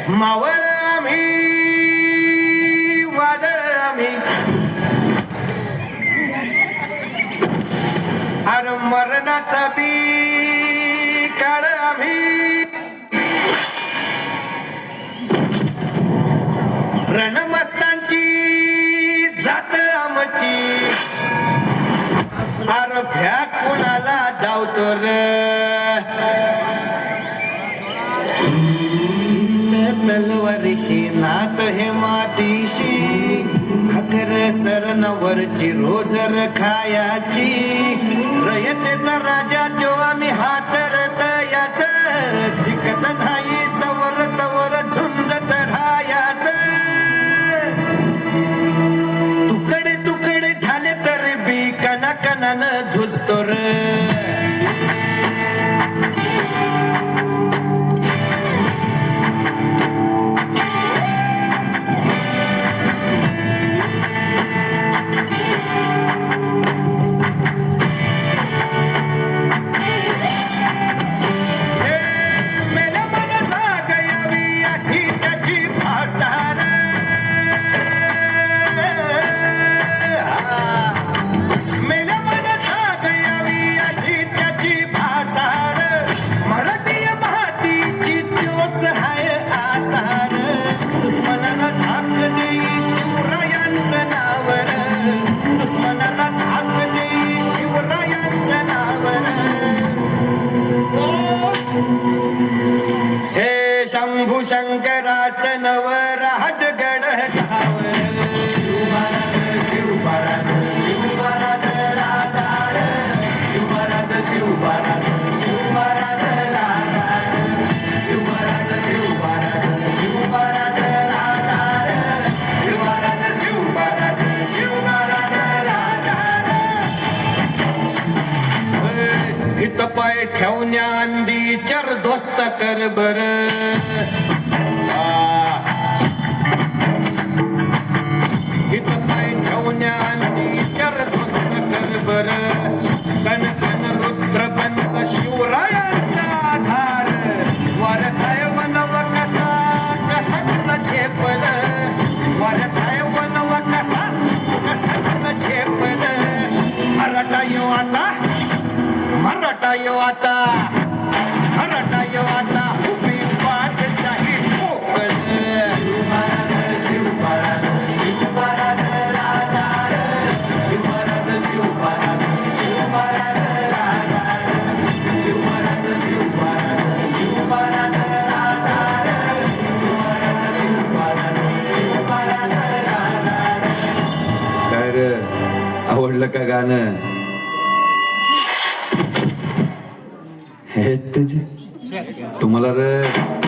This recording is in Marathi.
मावळ आम्ही वादळ आम्ही अरे मरणाचा बी काळ आम्ही रणमस्तांची जात आमची अरे भ्या कोणाला धावतो र तलवारीशी नात हे मातीशी अगर सरनवरची रोजर खायाची रयतेचा राजा तो आम्ही हातरत याच जिकत नाही चवर तवर झुंजत राहायाच तुकडे तुकडे झाले तर बी कणाकणानं झुजतो र शंभू शंकराचं नव राजगड गावर शिवराज शिवराज शिवराज राजार शिवराज शिवराज शिवराज राजार शिवराज शिवराज शिवराज राजार शिवराज शिवराज शिवराज राजार हित पाय ठेवण्या अंदी चर दोस्त कर बर हित पाय ठेवण्या अंदी चर दोस्त कर बर कन कन रुद्र बनला शिवरायांचा आधार वारथाय वनव कसा कसा तुला झेपल वारथाय वनव कसा कसा तुला झेपल मराठा येऊ आता मराठा येऊ आता मराठा येऊ आता उभी पाठशाही कोकण शिवराज शिवराज शिवराज राजार शिवराज शिवराज शिवराज राजार शिवराज शिवराज शिवराज राजार शिवराज शिवराज शिवराज राजार काय रे आवडलं का गाणं हे तुझे तुम्हाला रे